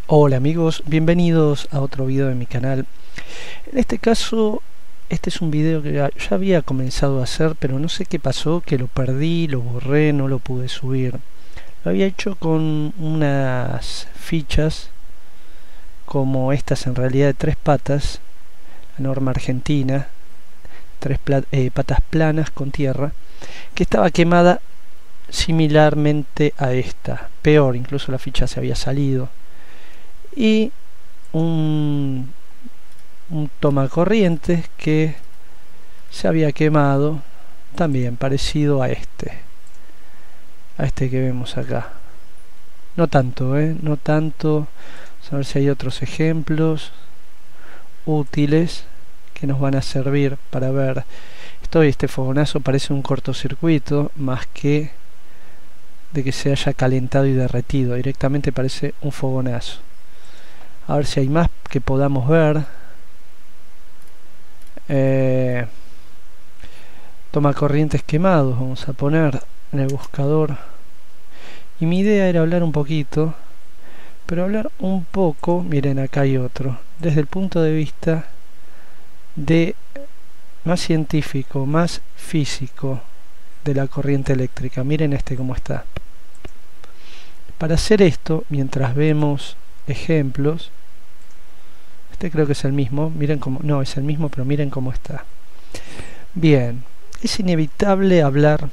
Hola amigos, bienvenidos a otro video de mi canal. En este caso, este es un video que ya había comenzado a hacer, pero no sé qué pasó, que lo perdí, lo borré, no lo pude subir. Lo había hecho con unas fichas como estas, en realidad de 3 patas, la norma argentina, patas planas con tierra, que estaba quemada similarmente a esta, peor, incluso la ficha se había salido. Y un tomacorrientes que se había quemado también parecido a este que vemos acá. No tanto, no tanto. Vamos a ver si hay otros ejemplos útiles que nos van a servir para ver. Este fogonazo parece un cortocircuito más que de que se haya calentado y derretido. Directamente parece un fogonazo. A ver si hay más que podamos ver. Tomacorrientes quemados vamos a poner en el buscador. Y mi idea era hablar un poquito, pero hablar un poco, miren, acá hay otro, desde el punto de vista de más científico, más físico de la corriente eléctrica. Miren cómo está. Para hacer esto, mientras vemos ejemplos, creo que es el mismo, miren cómo, no es el mismo, pero miren cómo está. Bien, es inevitable hablar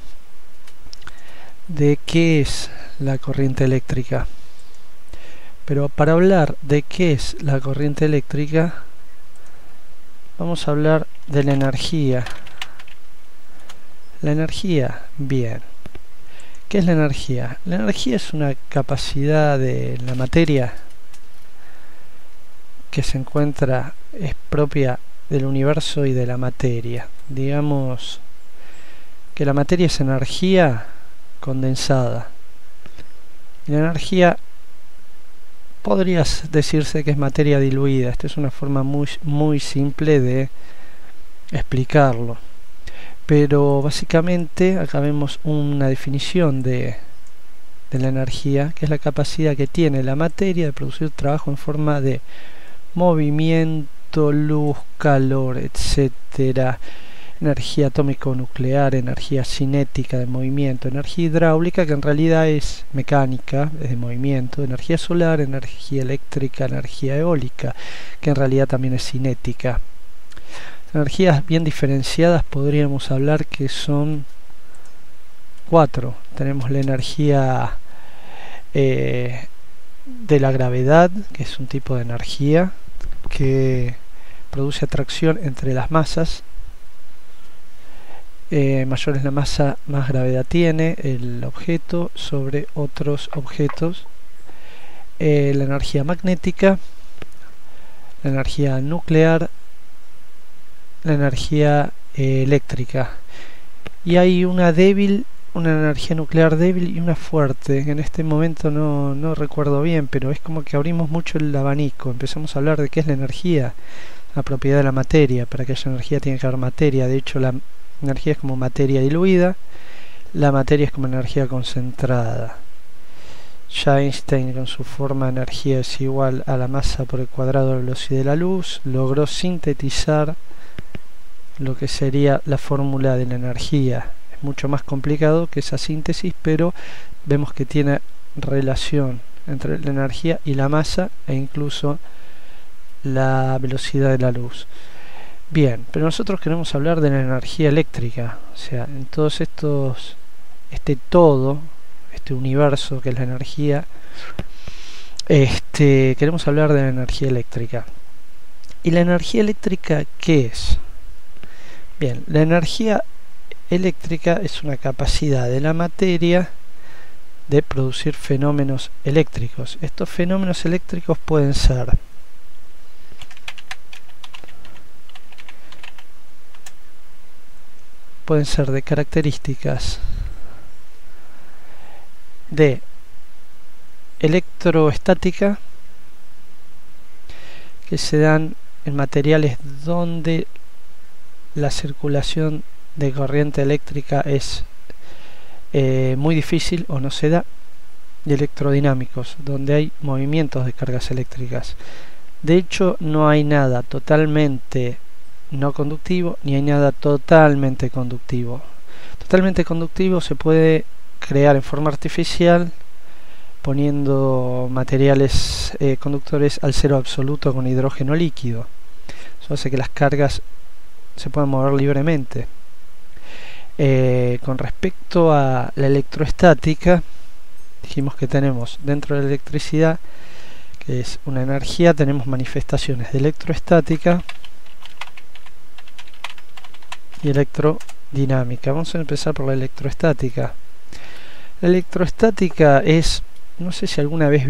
de qué es la corriente eléctrica, pero para hablar de qué es la corriente eléctrica vamos a hablar de la energía. La energía, bien, ¿qué es la energía? La energía es una capacidad de la materia que se encuentra, es propia del universo y de la materia. Digamos que la materia es energía condensada. Y la energía podría decirse que es materia diluida. Esta es una forma muy simple de explicarlo. Pero básicamente acá vemos una definición de la energía, que es la capacidad que tiene la materia de producir trabajo en forma de movimiento, luz, calor, etcétera. Energía atómico-nuclear, energía cinética de movimiento, energía hidráulica, que en realidad es mecánica, es de movimiento, energía solar, energía eléctrica, energía eólica, que en realidad también es cinética. Energías bien diferenciadas podríamos hablar que son 4. Tenemos la energía de la gravedad, que es un tipo de energía que produce atracción entre las masas. Mayor es la masa, más gravedad tiene el objeto sobre otros objetos. La energía magnética, la energía nuclear, la energía eléctrica. Y hay una energía nuclear débil y una fuerte. En este momento no recuerdo bien, pero es como que abrimos mucho el abanico. Empezamos a hablar de qué es la energía, la propiedad de la materia. Para que haya energía tiene que haber materia. De hecho, la energía es como materia diluida, la materia es como energía concentrada. Ya Einstein, con su forma de energía es igual a la masa por el cuadrado de la velocidad de la luz, logró sintetizar lo que sería la fórmula de la energía. Es mucho más complicado que esa síntesis, pero vemos que tiene relación entre la energía y la masa e incluso la velocidad de la luz. Bien, pero nosotros queremos hablar de la energía eléctrica, o sea, en todos estos, este universo que es la energía, queremos hablar de la energía eléctrica. ¿Y la energía eléctrica qué es? Bien, la energía eléctrica es una capacidad de la materia de producir fenómenos eléctricos. Estos fenómenos eléctricos pueden ser de características de electroestática, que se dan en materiales donde la circulación de corriente eléctrica es muy difícil o no se da. y electrodinámicos, donde hay movimientos de cargas eléctricas. De hecho, no hay nada totalmente no conductivo ni hay nada totalmente conductivo. Totalmente conductivo se puede crear en forma artificial poniendo materiales conductores al cero absoluto con hidrógeno líquido. Eso hace que las cargas se puedan mover libremente. Con respecto a la electroestática, dijimos que tenemos dentro de la electricidad, que es una energía, tenemos manifestaciones de electroestática y electrodinámica. Vamos a empezar por la electroestática. La electroestática es, no sé si alguna vez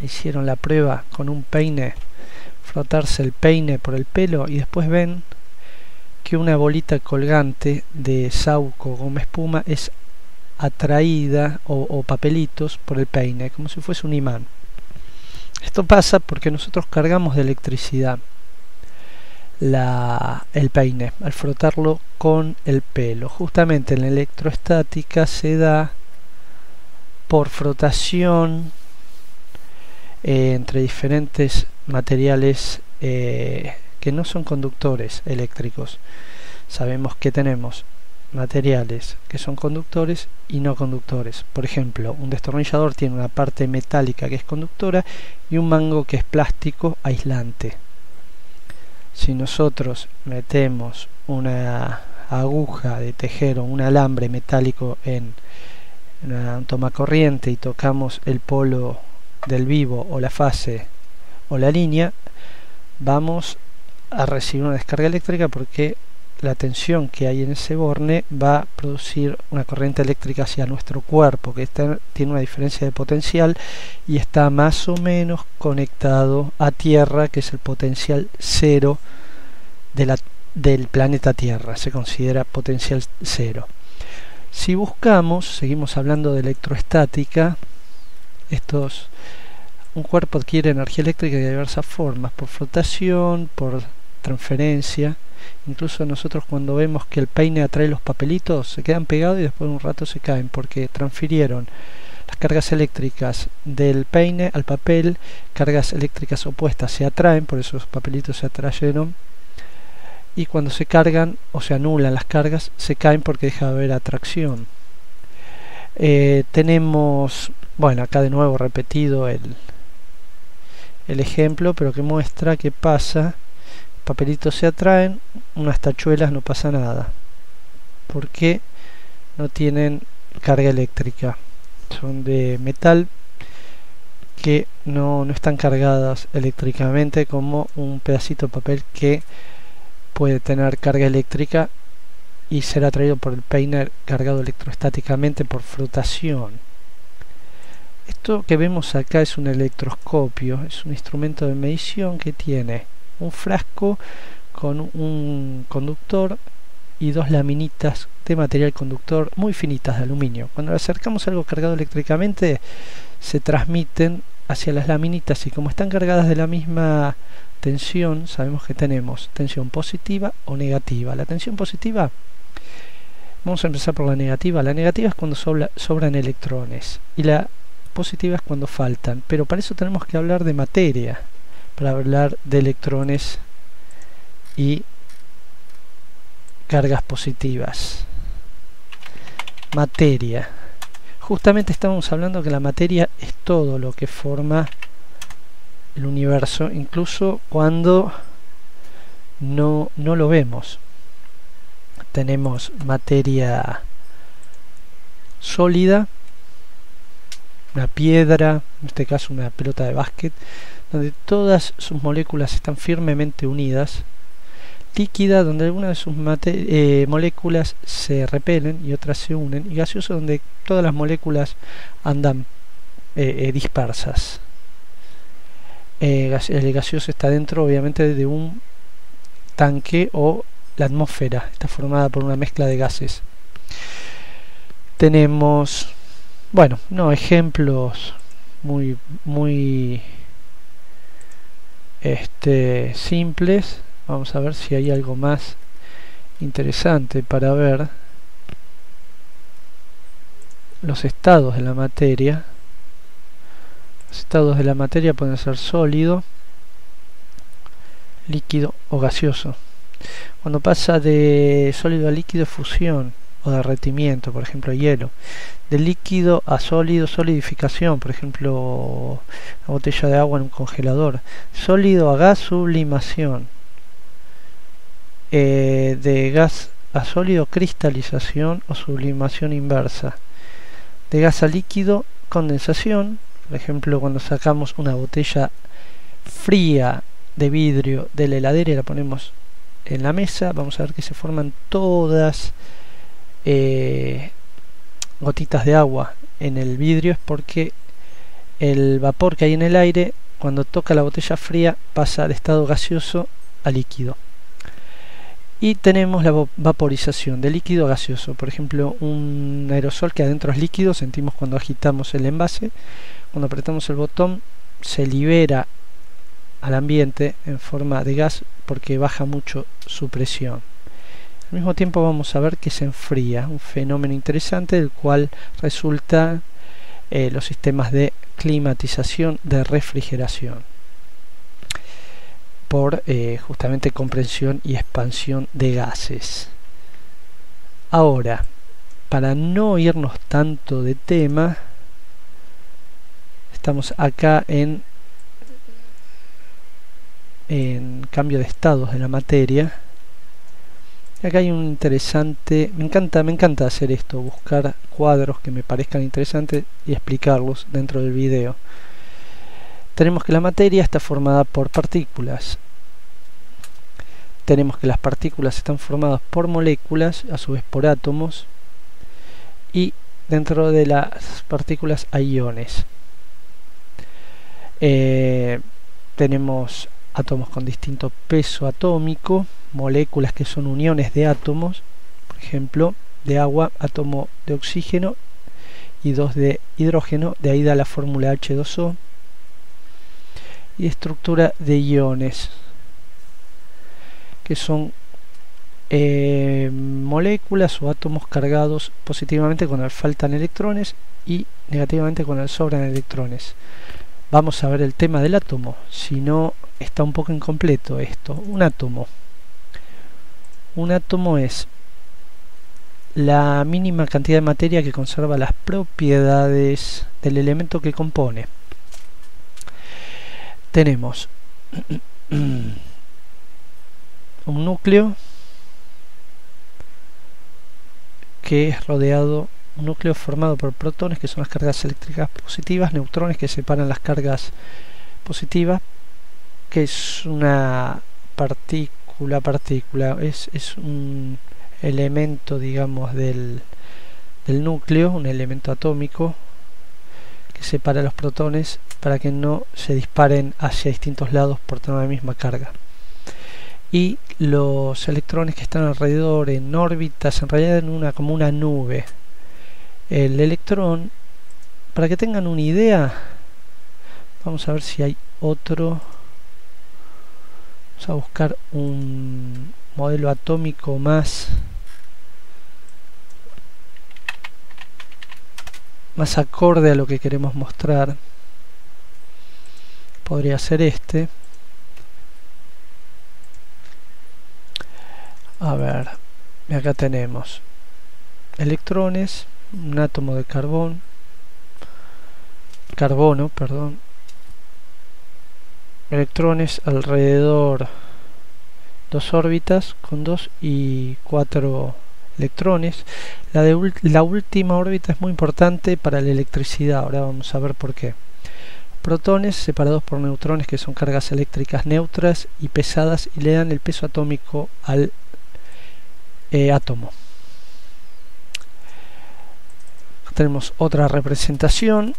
hicieron la prueba con un peine, frotarse el peine por el pelo y después ven que una bolita colgante de saúco goma espuma es atraída o papelitos por el peine, como si fuese un imán. Esto pasa porque nosotros cargamos de electricidad el peine al frotarlo con el pelo. Justamente en la electroestática se da por frotación entre diferentes materiales que no son conductores eléctricos. Sabemos que tenemos materiales que son conductores y no conductores. Por ejemplo, un destornillador tiene una parte metálica que es conductora y un mango que es plástico aislante. Si nosotros metemos una aguja de tejer o un alambre metálico en una toma corriente y tocamos el polo del vivo o la fase o la línea, vamos a recibir una descarga eléctrica porque la tensión que hay en ese borne va a producir una corriente eléctrica hacia nuestro cuerpo, que tiene una diferencia de potencial y está más o menos conectado a Tierra, que es el potencial cero del planeta Tierra, se considera potencial cero. Si buscamos, seguimos hablando de electroestática, un cuerpo adquiere energía eléctrica de diversas formas, por flotación, por transferencia. Incluso nosotros cuando vemos que el peine atrae los papelitos, se quedan pegados y después de un rato se caen porque transfirieron las cargas eléctricas del peine al papel. Cargas eléctricas opuestas se atraen, por eso los papelitos se atrayeron, y cuando se cargan o se anulan las cargas se caen porque deja de haber atracción. Tenemos, bueno, acá de nuevo repetido el ejemplo, pero que muestra qué pasa. Papelitos se atraen, unas tachuelas no pasa nada porque no tienen carga eléctrica, son de metal que no están cargadas eléctricamente como un pedacito de papel que puede tener carga eléctrica y ser atraído por el peine cargado electroestáticamente por frotación. Esto que vemos acá es un electroscopio, es un instrumento de medición que tiene un frasco con un conductor y dos laminitas de material conductor muy finitas de aluminio. Cuando le acercamos algo cargado eléctricamente se transmiten hacia las laminitas y como están cargadas de la misma tensión, sabemos que tenemos tensión positiva o negativa. La tensión positiva, vamos a empezar por la negativa. La negativa es cuando sobran electrones y la positiva es cuando faltan, pero para eso tenemos que hablar de materia, para hablar de electrones y cargas positivas. Materia. Justamente estamos hablando que la materia es todo lo que forma el universo, incluso cuando no lo vemos. Tenemos materia sólida, una piedra, en este caso una pelota de básquet, donde todas sus moléculas están firmemente unidas. Líquida, donde algunas de sus moléculas se repelen y otras se unen. Y gaseoso, donde todas las moléculas andan dispersas. El gaseoso está dentro, obviamente, de un tanque o la atmósfera. Está formada por una mezcla de gases. Tenemos, bueno, ejemplos muy simples. Vamos a ver si hay algo más interesante para ver. los estados de la materia. Los estados de la materia pueden ser sólido, líquido o gaseoso. Cuando pasa de sólido a líquido es fusión o derretimiento, por ejemplo hielo. De líquido a sólido, solidificación, por ejemplo una botella de agua en un congelador. Sólido a gas, sublimación. De gas a sólido, cristalización o sublimación inversa. De gas a líquido, condensación. Por ejemplo, cuando sacamos una botella fría de vidrio de la heladera y la ponemos en la mesa, vamos a ver que se forman todas gotitas de agua en el vidrio. Es porque el vapor que hay en el aire, cuando toca la botella fría, pasa de estado gaseoso a líquido. Y tenemos la vaporización de líquido a gaseoso. Por ejemplo, un aerosol que adentro es líquido, sentimos cuando agitamos el envase. Cuando apretamos el botón se libera al ambiente en forma de gas porque baja mucho su presión. Al mismo tiempo vamos a ver que se enfría, un fenómeno interesante del cual resultan los sistemas de climatización, de refrigeración, por justamente compresión y expansión de gases. Ahora, para no irnos tanto de tema, estamos acá en cambio de estados de la materia. Y acá hay un interesante, me encanta hacer esto, buscar cuadros que me parezcan interesantes y explicarlos dentro del video. Tenemos que la materia está formada por partículas. Tenemos que las partículas están formadas por moléculas, a su vez por átomos, y dentro de las partículas hay iones. Tenemos átomos con distinto peso atómico, moléculas que son uniones de átomos, por ejemplo, de agua, átomo de oxígeno y 2 de hidrógeno, de ahí da la fórmula H2O, y estructura de iones, que son moléculas o átomos cargados positivamente cuando le faltan electrones y negativamente cuando le sobran electrones. Vamos a ver el tema del átomo, si no está un poco incompleto esto. Un átomo es la mínima cantidad de materia que conserva las propiedades del elemento que compone. Tenemos un núcleo que es rodeado, un núcleo formado por protones, que son las cargas eléctricas positivas, neutrones que separan las cargas positivas, que es una partícula, es un elemento, digamos, del núcleo, un elemento atómico que separa los protones para que no se disparen hacia distintos lados por tener la misma carga. Y los electrones que están alrededor en órbitas, en realidad como una nube. El electrón, para que tengan una idea, vamos a ver si hay otro. Vamos a buscar un modelo atómico más acorde a lo que queremos mostrar. Podría ser este. A ver, acá tenemos electrones, un átomo de carbono, electrones alrededor, dos órbitas con 2 y 4 electrones. La última órbita es muy importante para la electricidad, ahora vamos a ver por qué. Protones separados por neutrones, que son cargas eléctricas neutras y pesadas, y le dan el peso atómico al átomo. Tenemos otra representación.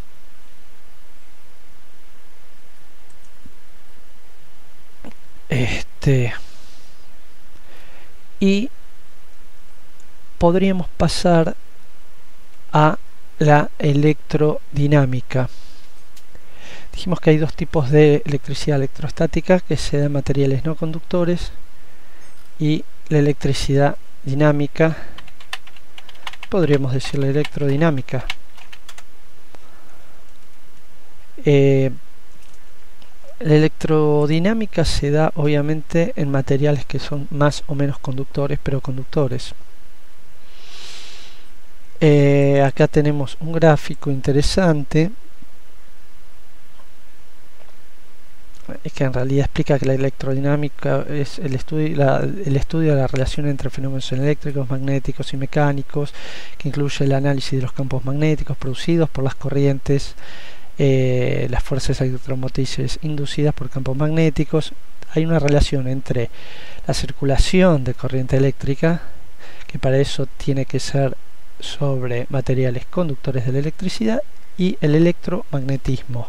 Y podríamos pasar a la electrodinámica. Dijimos que hay dos tipos de electricidad: electrostática, que se da en materiales no conductores, y la electricidad dinámica, podríamos decirle electrodinámica, La electrodinámica se da obviamente en materiales que son más o menos conductores, pero conductores. Acá tenemos un gráfico interesante que en realidad explica que la electrodinámica es el estudio de la relación entre fenómenos eléctricos, magnéticos y mecánicos, que incluye el análisis de los campos magnéticos producidos por las corrientes, las fuerzas electromotrices inducidas por campos magnéticos. Hay una relación entre la circulación de corriente eléctrica, que para eso tiene que ser sobre materiales conductores de la electricidad, y el electromagnetismo,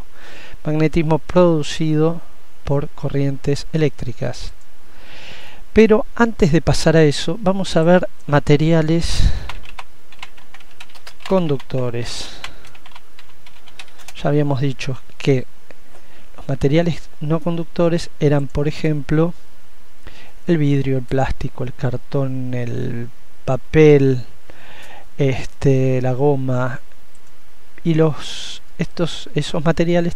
magnetismo producido por corrientes eléctricas. Pero antes de pasar a eso, vamos a ver materiales conductores. Ya habíamos dicho que los materiales no conductores eran, por ejemplo, el vidrio, el plástico, el cartón, el papel, la goma, y esos materiales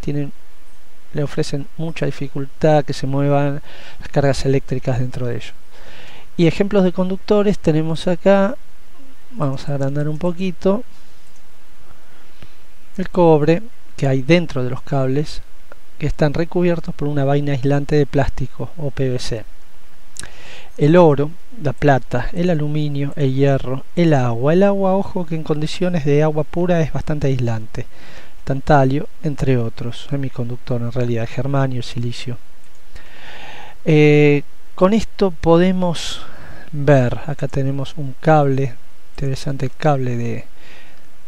le ofrecen mucha dificultad que se muevan las cargas eléctricas dentro de ellos. Y ejemplos de conductores tenemos acá, vamos a agrandar un poquito, el cobre, que hay dentro de los cables, que están recubiertos por una vaina aislante de plástico o PVC. El oro, la plata, el aluminio, el hierro, el agua. El agua, ojo, que en condiciones de agua pura es bastante aislante. Tantalio, entre otros. Semiconductor, en realidad, el germanio, el silicio. Con esto podemos ver, acá tenemos un cable, interesante cable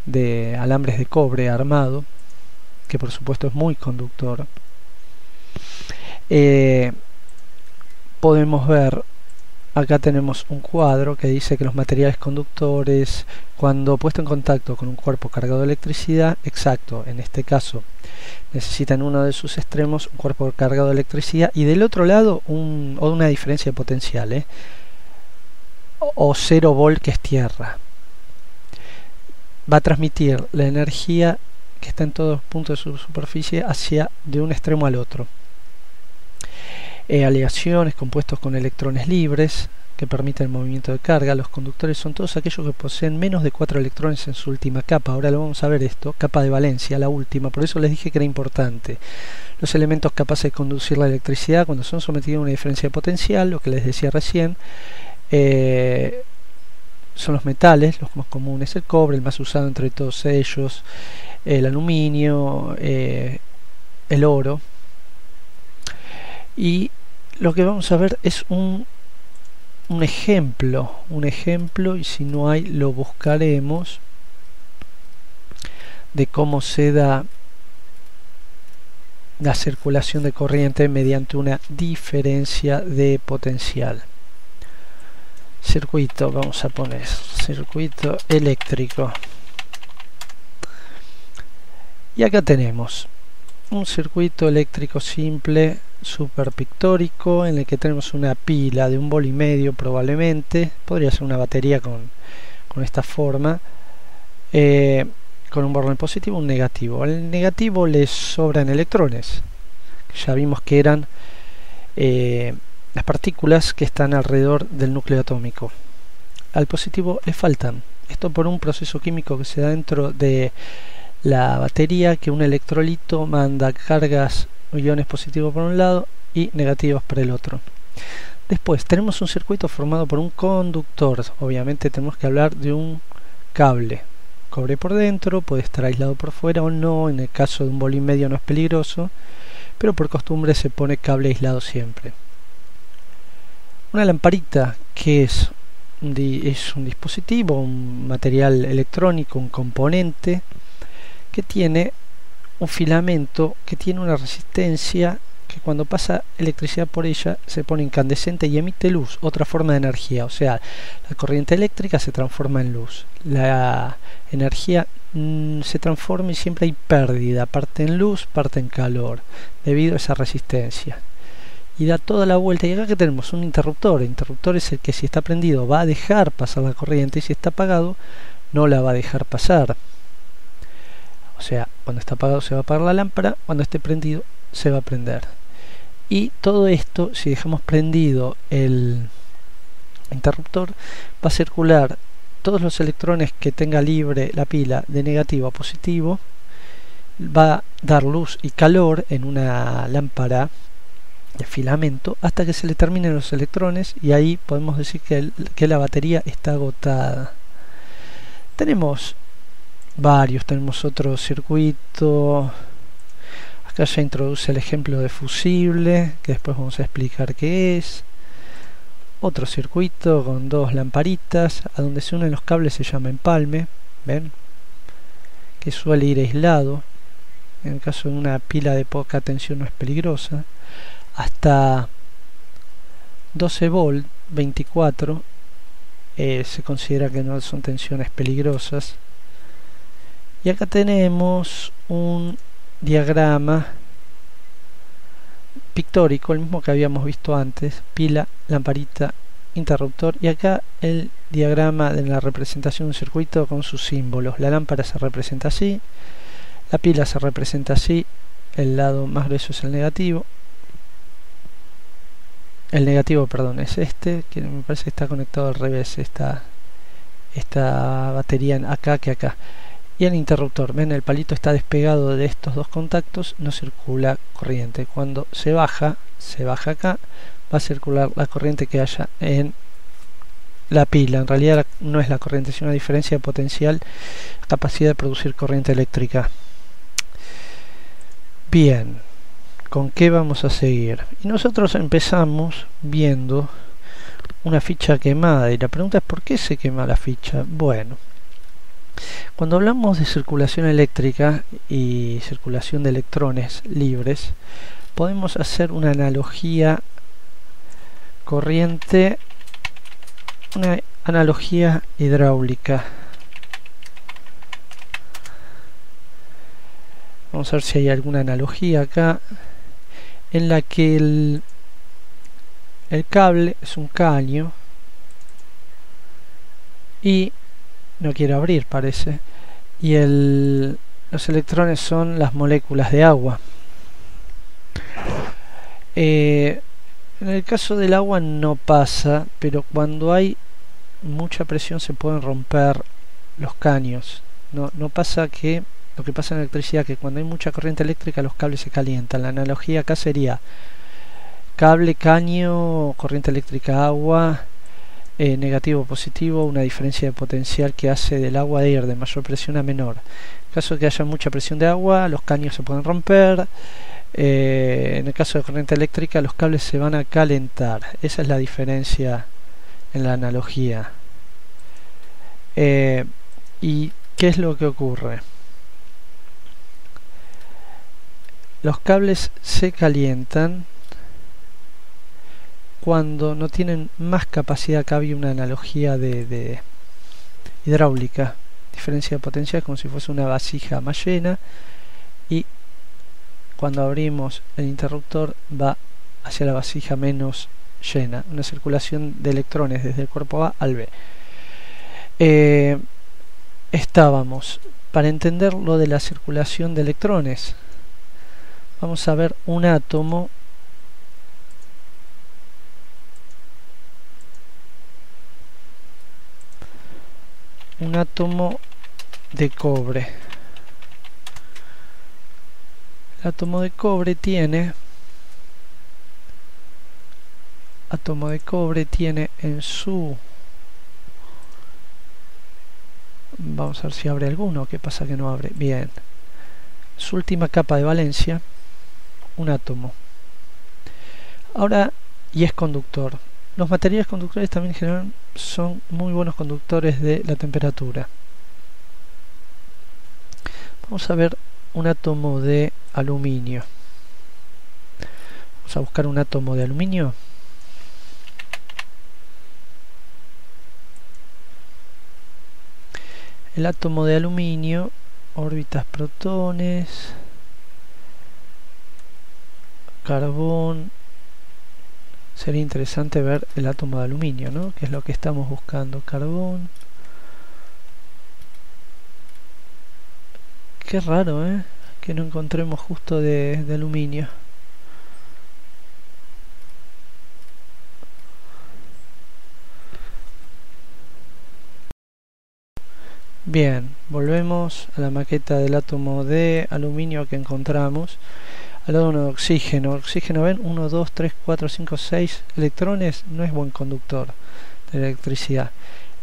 de alambres de cobre armado, que por supuesto es muy conductor. Podemos ver, acá tenemos un cuadro que dice que los materiales conductores, cuando puesto en contacto con un cuerpo cargado de electricidad, exacto, en este caso necesitan uno de sus extremos un cuerpo cargado de electricidad y del otro lado una diferencia de potencial, o 0 volt, que es tierra. Va a transmitir la energía que está en todos los puntos de su superficie de un extremo al otro. Aleaciones, compuestos con electrones libres que permiten el movimiento de carga. Los conductores son todos aquellos que poseen menos de 4 electrones en su última capa. Ahora lo vamos a ver esto, capa de valencia, la última, por eso les dije que era importante. Los elementos capaces de conducir la electricidad cuando son sometidos a una diferencia de potencial, lo que les decía recién, son los metales, los más comunes, el cobre, el más usado entre todos ellos, el aluminio, el oro. Y lo que vamos a ver es un ejemplo, y si no hay lo buscaremos, de cómo se da la circulación de corriente mediante una diferencia de potencial. Circuito, vamos a poner circuito eléctrico. Y acá tenemos un circuito eléctrico simple, super pictórico, en el que tenemos una pila de 1,5 volts probablemente, podría ser una batería con esta forma, con un borne positivo y un negativo. Al negativo le sobran electrones, ya vimos que eran las partículas que están alrededor del núcleo atómico. Al positivo le faltan, esto por un proceso químico que se da dentro de la batería, que un electrolito manda cargas o iones positivos por un lado y negativos por el otro. Después tenemos un circuito formado por un conductor. Obviamente tenemos que hablar de un cable, cobre por dentro, puede estar aislado por fuera o no. En el caso de 1,5 volts no es peligroso, pero por costumbre se pone cable aislado siempre. Una lamparita, que es un dispositivo, un material electrónico, un componente que tiene un filamento que tiene una resistencia que cuando pasa electricidad por ella se pone incandescente y emite luz, otra forma de energía. O sea, la corriente eléctrica se transforma en luz, la energía se transforma y siempre hay pérdida, parte en luz, parte en calor, debido a esa resistencia, y da toda la vuelta. Y acá que tenemos un interruptor. El interruptor es el que, si está prendido, va a dejar pasar la corriente, y si está apagado no la va a dejar pasar. O sea, cuando está apagado se va a apagar la lámpara, cuando esté prendido se va a prender. Y todo esto, si dejamos prendido el interruptor, va a circular todos los electrones que tenga libre la pila de negativo a positivo, va a dar luz y calor en una lámpara de filamento hasta que se le terminen los electrones, y ahí podemos decir que la batería está agotada. Tenemos otro circuito. Acá ya introduce el ejemplo de fusible, que después vamos a explicar qué es. Otro circuito con dos lamparitas, a donde se unen los cables se llama empalme, ¿ven? Que suele ir aislado. En el caso de una pila de poca tensión no es peligrosa. Hasta 12 volt, 24, se considera que no son tensiones peligrosas. Y acá tenemos un diagrama pictórico, el mismo que habíamos visto antes: pila, lamparita, interruptor, y acá el diagrama de la representación de un circuito con sus símbolos. La lámpara se representa así, la pila se representa así, el lado más grueso es el negativo. El negativo, perdón, es este, que me parece que está conectado al revés, esta batería acá que acá. Y el interruptor, ven, el palito está despegado de estos dos contactos, no circula corriente. Cuando se baja acá, va a circular la corriente que haya en la pila. En realidad no es la corriente, sino una diferencia de potencial, capacidad de producir corriente eléctrica. Bien, ¿con qué vamos a seguir? Y nosotros empezamos viendo una ficha quemada, y la pregunta es: ¿por qué se quema la ficha? Bueno, cuando hablamos de circulación eléctrica y circulación de electrones libres, podemos hacer una analogía corriente, una analogía hidráulica. Vamos a ver si hay alguna analogía acá en la que el cable es un caño y no quiero abrir, parece, y los electrones son las moléculas de agua. En el caso del agua no pasa, pero cuando hay mucha presión se pueden romper los caños. No pasa que lo que pasa en la electricidad, que cuando hay mucha corriente eléctrica los cables se calientan. La analogía acá sería cable, caño, corriente eléctrica, agua, negativo, positivo, una diferencia de potencial que hace del agua de ir de mayor presión a menor. En caso de que haya mucha presión de agua, los caños se pueden romper. En el caso de corriente eléctrica, los cables se van a calentar. Esa es la diferencia en la analogía. ¿Y qué es lo que ocurre? Los cables se calientan cuando no tienen más capacidad. Acá había una analogía de hidráulica, diferencia de potencial, como si fuese una vasija más llena, y cuando abrimos el interruptor va hacia la vasija menos llena, una circulación de electrones desde el cuerpo A al B. Estábamos, para entender lo de la circulación de electrones, vamos a ver un átomo de cobre. El átomo de cobre tiene en su, vamos a ver si abre alguno. ¿Qué pasa que no abre? Bien, su última capa de valencia, un átomo. Ahora, y es conductor. Los materiales conductores también en general son muy buenos conductores de la temperatura. Vamos a ver un átomo de aluminio. Vamos a buscar un átomo de aluminio. El átomo de aluminio, órbitas protones, carbón. Sería interesante ver el átomo de aluminio, ¿no? Que es lo que estamos buscando. Carbón, Qué raro, que no encontremos justo de aluminio. Bien, volvemos a la maqueta del átomo de aluminio que encontramos. Al lado uno de oxígeno. Oxígeno, ven, 1, 2, 3, 4, 5, 6 electrones. No es buen conductor de electricidad.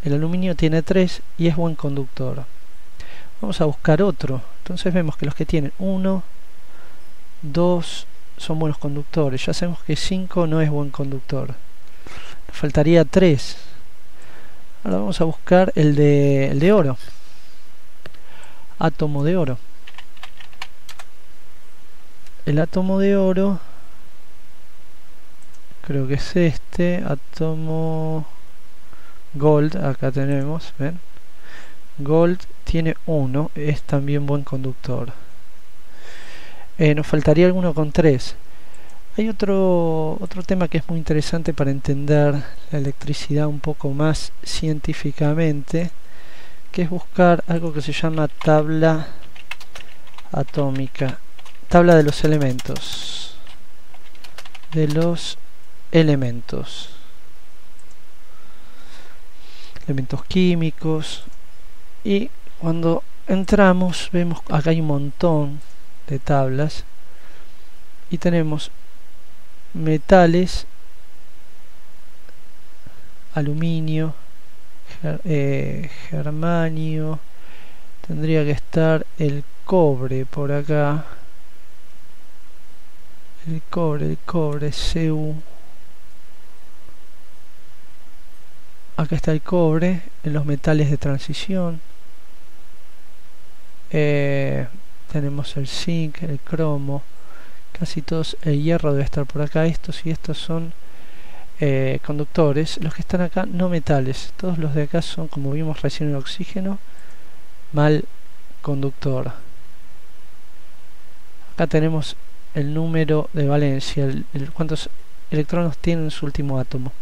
El aluminio tiene 3 y es buen conductor. Vamos a buscar otro. Entonces vemos que los que tienen 1, 2 son buenos conductores. Ya sabemos que 5 no es buen conductor. Nos faltaría 3. Ahora vamos a buscar el de oro. Átomo de oro. El átomo de oro, creo que es este, átomo gold, acá tenemos, ¿ven? Gold tiene 1, es también buen conductor. Nos faltaría alguno con 3. Hay otro tema que es muy interesante para entender la electricidad un poco más científicamente, que es buscar algo que se llama tabla atómica, tabla de los elementos, elementos químicos. Y cuando entramos vemos acá hay un montón de tablas y tenemos metales, aluminio, germanio, tendría que estar el cobre por acá, el cobre, Cu. Acá está el cobre en los metales de transición. Tenemos el zinc, el cromo, casi todos. El hierro debe estar por acá. Estos y estos son conductores. Los que están acá no metales. Todos los de acá son, como vimos recién, el oxígeno, mal conductor. Acá tenemos el número de valencia, cuántos electrones tiene en su último átomo.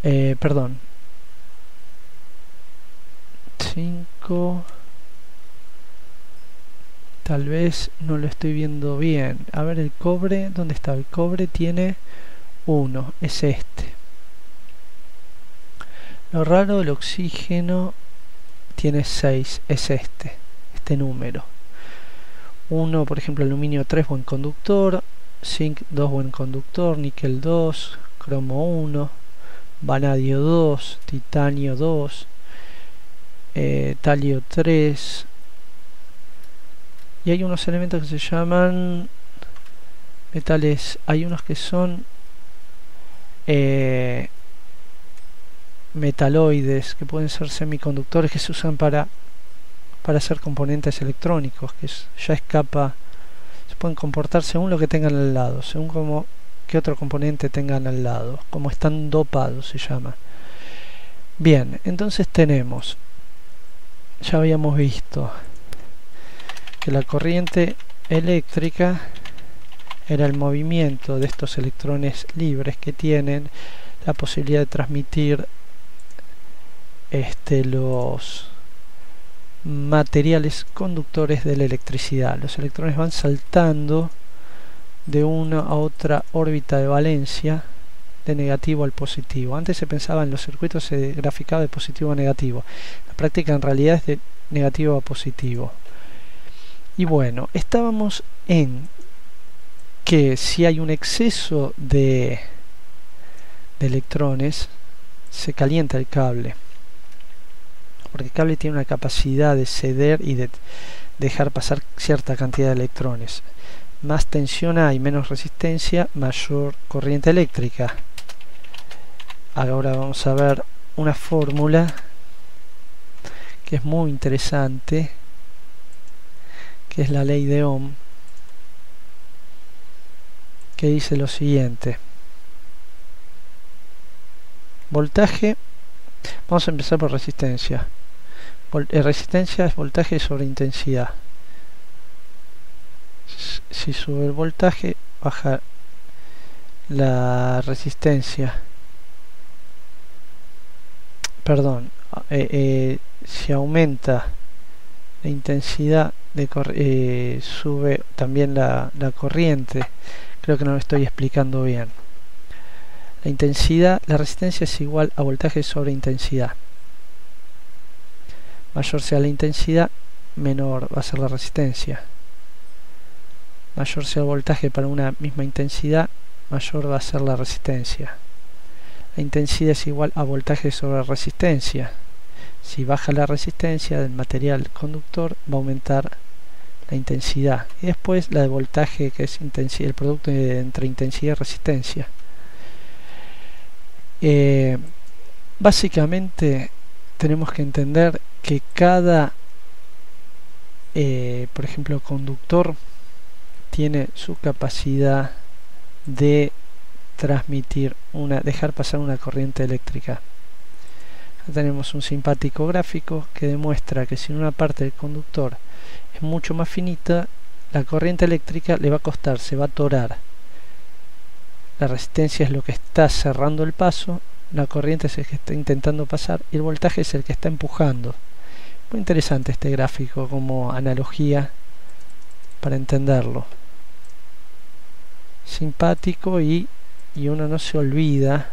Perdón, 5. Tal vez no lo estoy viendo bien. A ver, el cobre, ¿dónde está? El cobre tiene 1, es este. Lo raro, el oxígeno tiene 6, es este número. 1, por ejemplo, aluminio 3, buen conductor, zinc 2, buen conductor, níquel 2, cromo 1, vanadio 2, titanio 2, talio 3. Y hay unos elementos que se llaman metales, hay unos que son metaloides, que pueden ser semiconductores, que se usan para hacer componentes electrónicos, que ya escapa, se pueden comportar según lo que tengan al lado, según como que otro componente tengan al lado, como están dopados se llama. Bien, entonces tenemos, ya habíamos visto que la corriente eléctrica era el movimiento de estos electrones libres que tienen la posibilidad de transmitir los materiales conductores de la electricidad. Los electrones van saltando de una a otra órbita de valencia, de negativo al positivo. Antes se pensaba en los circuitos, se graficaba de positivo a negativo. La práctica en realidad es de negativo a positivo. Y bueno, estábamos en que si hay un exceso de electrones, se calienta el cable, porque el cable tiene una capacidad de ceder y de dejar pasar cierta cantidad de electrones. Más tensión hay, menos resistencia, mayor corriente eléctrica. Ahora vamos a ver una fórmula que es muy interesante, que es la ley de Ohm, que dice lo siguiente: voltaje, vamos a empezar por resistencia. Resistencia es voltaje sobre intensidad. Si sube el voltaje, baja la resistencia. Perdón, si aumenta la intensidad sube también la corriente. Creo que no lo estoy explicando bien. La intensidad, la resistencia es igual a voltaje sobre intensidad. Mayor sea la intensidad, menor va a ser la resistencia. Mayor sea el voltaje para una misma intensidad, mayor va a ser la resistencia. La intensidad es igual a voltaje sobre resistencia. Si baja la resistencia del material conductor, va a aumentar la intensidad. Y después la de voltaje, que es intensidad, el producto entre intensidad y resistencia. Básicamente tenemos que entender que cada, por ejemplo, conductor tiene su capacidad de transmitir dejar pasar una corriente eléctrica. Acá tenemos un simpático gráfico que demuestra que si una parte del conductor es mucho más finita, la corriente eléctrica le va a costar, se va a atorar. La resistencia es lo que está cerrando el paso, la corriente es el que está intentando pasar y el voltaje es el que está empujando. Muy interesante este gráfico como analogía para entenderlo. Simpático y uno no se olvida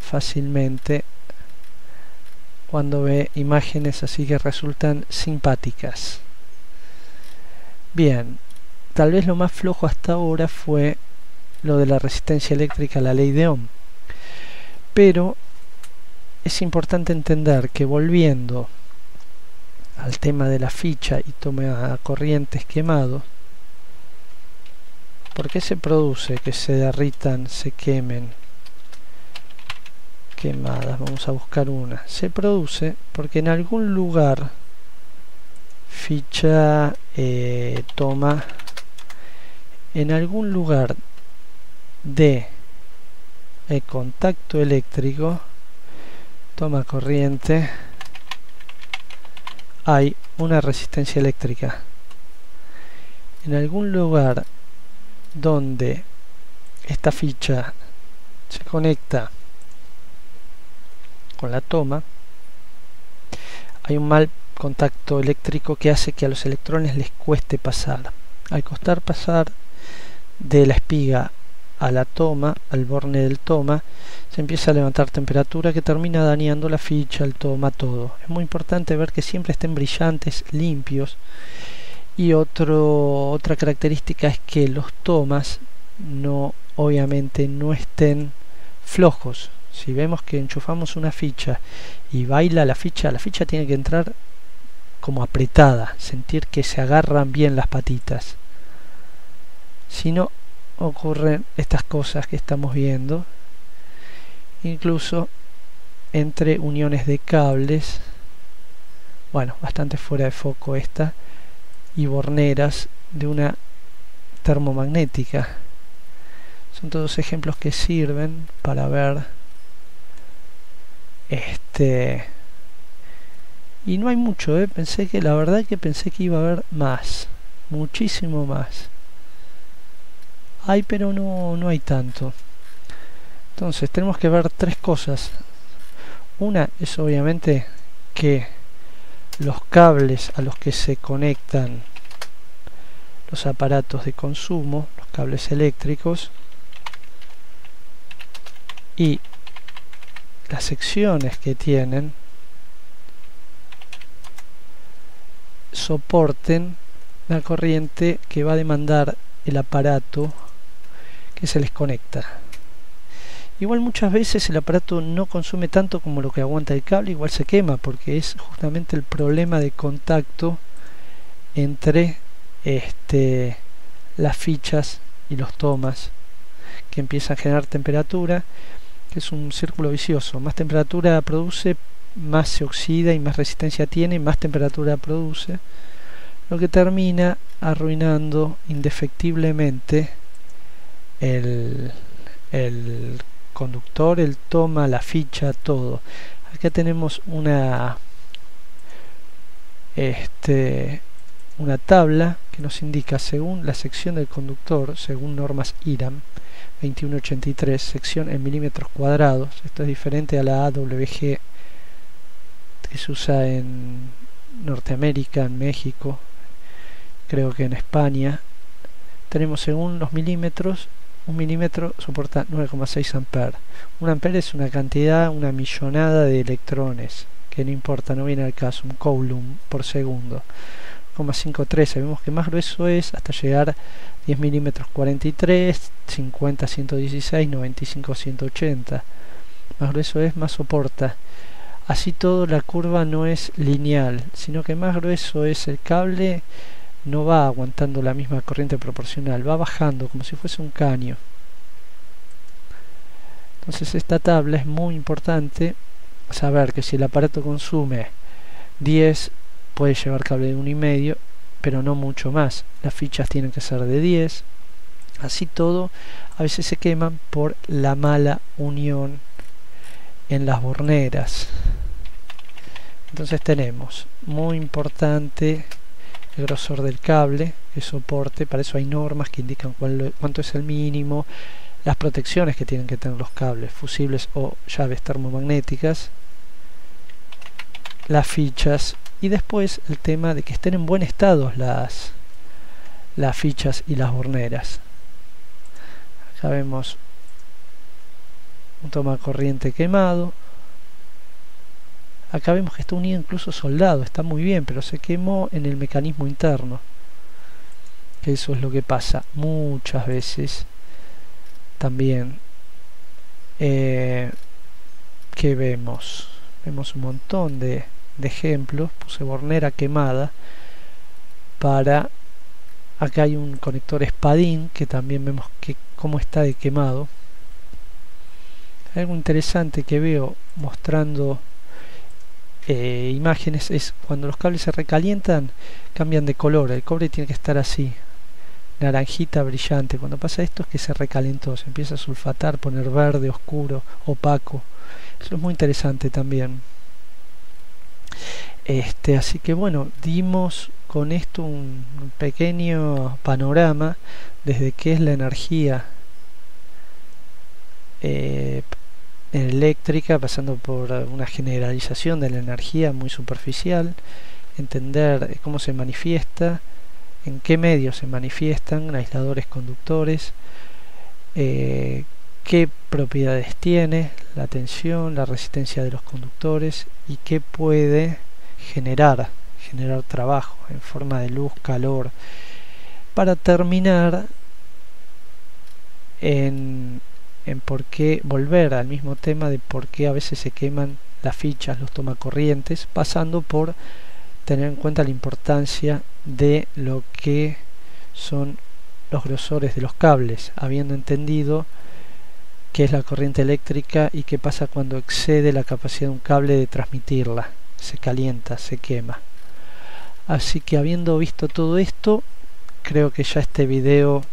fácilmente cuando ve imágenes así que resultan simpáticas. Bien, tal vez lo más flojo hasta ahora fue lo de la resistencia eléctrica, la ley de Ohm, pero es importante entender que, volviendo al tema de la ficha y toma corrientes quemados, ¿por qué se produce que se derritan, se quemen? Quemadas, vamos a buscar una. Se produce porque en algún lugar ficha toma, en algún lugar de el contacto eléctrico, toma corriente, hay una resistencia eléctrica. En algún lugar donde esta ficha se conecta con la toma, hay un mal contacto eléctrico que hace que a los electrones les cueste pasar. Al costar pasar de la espiga a la toma, al borne del toma, se empieza a levantar temperatura que termina dañando la ficha, el toma, todo. Es muy importante ver que siempre estén brillantes, limpios. Y otra característica es que los tomas obviamente no estén flojos. Si vemos que enchufamos una ficha y baila la ficha tiene que entrar como apretada, sentir que se agarran bien las patitas. Si no, ocurren estas cosas que estamos viendo, incluso entre uniones de cables, bueno, bastante fuera de foco esta, y borneras de una termomagnética. Son todos ejemplos que sirven para ver y no hay mucho, la verdad que pensé que iba a haber más, muchísimo más. Hay, pero no hay tanto. Entonces tenemos que ver tres cosas. Una es obviamente que los cables a los que se conectan los aparatos de consumo, los cables eléctricos, y las secciones que tienen soporten la corriente que va a demandar el aparato que se les conecta. Igual muchas veces el aparato no consume tanto como lo que aguanta el cable, igual se quema porque es justamente el problema de contacto entre las fichas y los tomas, que empiezan a generar temperatura, que es un círculo vicioso. Más temperatura produce, más se oxida y más resistencia tiene, más temperatura produce, lo que termina arruinando indefectiblemente el conductor, el toma, la ficha, todo. Acá tenemos una tabla que nos indica según la sección del conductor, según normas IRAM 2183, sección en milímetros cuadrados. Esto es diferente a la AWG que se usa en Norteamérica, en México, creo que en España. Tenemos según los milímetros, un milímetro soporta 9,6 amperes. Un ampere es una cantidad, una millonada de electrones, que no importa, no viene al caso, un coulomb por segundo. 0,53, vemos que más grueso es hasta llegar a 10 milímetros 43, 50 116, 95 180. Más grueso es, más soporta. Así todo, la curva no es lineal, sino que más grueso es el cable, no va aguantando la misma corriente proporcional, va bajando como si fuese un caño. Entonces esta tabla es muy importante, saber que si el aparato consume 10, puede llevar cable de 1,5, pero no mucho más. Las fichas tienen que ser de 10. Así todo, a veces se queman por la mala unión en las borneras. Entonces tenemos, muy importante, el grosor del cable, que soporte. Para eso hay normas que indican cuánto es el mínimo, las protecciones que tienen que tener los cables, fusibles o llaves termomagnéticas, las fichas, y después el tema de que estén en buen estado las fichas y las borneras. Acá vemos un toma corriente quemado. Acá vemos que está unido incluso soldado, está muy bien, pero se quemó en el mecanismo interno. Que eso es lo que pasa muchas veces también. Que vemos un montón de ejemplos. Puse bornera quemada para... Acá hay un conector espadín que también vemos que cómo está de quemado. Algo interesante que veo mostrando imágenes es cuando los cables se recalientan, cambian de color. El cobre tiene que estar así, naranjita brillante. Cuando pasa esto es que se recalentó, se empieza a sulfatar, poner verde, oscuro, opaco. Eso es muy interesante también. Así que bueno, dimos con esto un pequeño panorama desde qué es la energía eléctrica, pasando por una generalización de la energía muy superficial, entender cómo se manifiesta, en qué medios se manifiestan, aisladores, conductores, qué propiedades tiene, la tensión, la resistencia de los conductores y qué puede generar trabajo en forma de luz, calor, para terminar en por qué volver al mismo tema de por qué a veces se queman las fichas, los tomacorrientes, pasando por tener en cuenta la importancia de lo que son los grosores de los cables, habiendo entendido qué es la corriente eléctrica y qué pasa cuando excede la capacidad de un cable de transmitirla, se calienta, se quema. Así que habiendo visto todo esto, creo que ya este video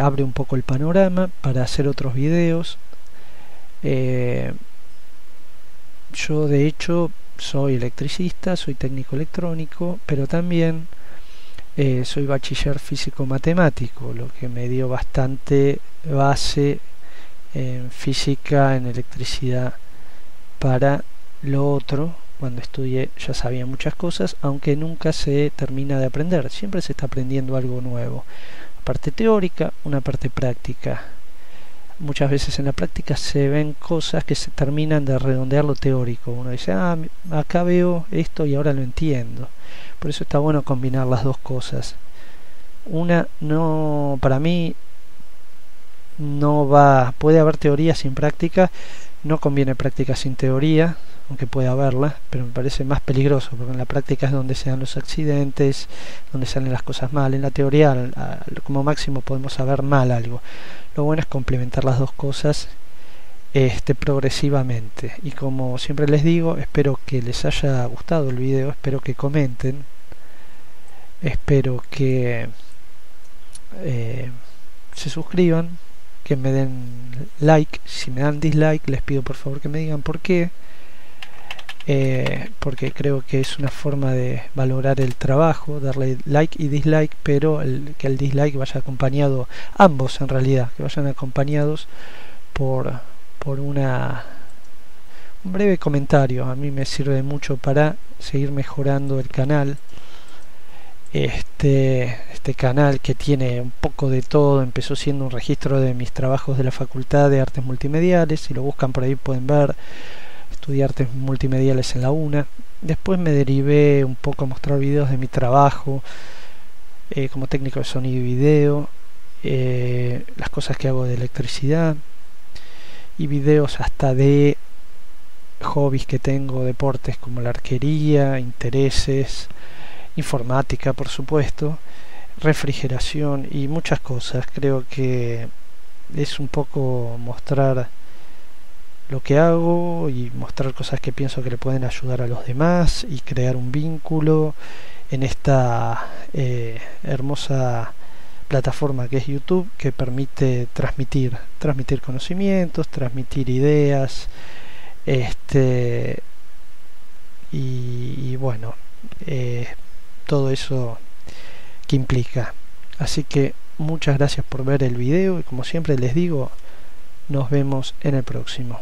abre un poco el panorama para hacer otros videos. Yo de hecho soy electricista, soy técnico electrónico, pero también soy bachiller físico matemático, lo que me dio bastante base en física, en electricidad. Para lo otro, cuando estudié ya sabía muchas cosas, aunque nunca se termina de aprender, siempre se está aprendiendo algo nuevo. Parte teórica, una parte práctica. Muchas veces en la práctica se ven cosas que se terminan de redondear lo teórico. Uno dice, acá veo esto y ahora lo entiendo. Por eso está bueno combinar las dos cosas. Una no, para mí no va, puede haber teoría sin práctica, no conviene práctica sin teoría, aunque puede haberla, pero me parece más peligroso, porque en la práctica es donde se dan los accidentes, donde salen las cosas mal. En la teoría, como máximo, podemos saber mal algo. Lo bueno es complementar las dos cosas progresivamente. Y como siempre les digo, espero que les haya gustado el video, espero que comenten, espero que se suscriban, que me den like. Si me dan dislike, les pido por favor que me digan por qué. porque creo que es una forma de valorar el trabajo, darle like y dislike, pero que el dislike vaya acompañado, ambos en realidad, que vayan acompañados por un breve comentario. A mí me sirve mucho para seguir mejorando el canal. Este canal, que tiene un poco de todo, empezó siendo un registro de mis trabajos de la Facultad de Artes Multimediales. Si lo buscan por ahí pueden ver. Estudié artes multimediales en la UNA. Después me derivé un poco a mostrar videos de mi trabajo como técnico de sonido y video, las cosas que hago de electricidad, y videos hasta de hobbies que tengo, deportes como la arquería, intereses, informática por supuesto, refrigeración y muchas cosas. Creo que es un poco mostrar lo que hago y mostrar cosas que pienso que le pueden ayudar a los demás y crear un vínculo en esta hermosa plataforma que es YouTube, que permite transmitir conocimientos, transmitir ideas, y bueno, todo eso que implica. Así que muchas gracias por ver el video y, como siempre les digo, nos vemos en el próximo.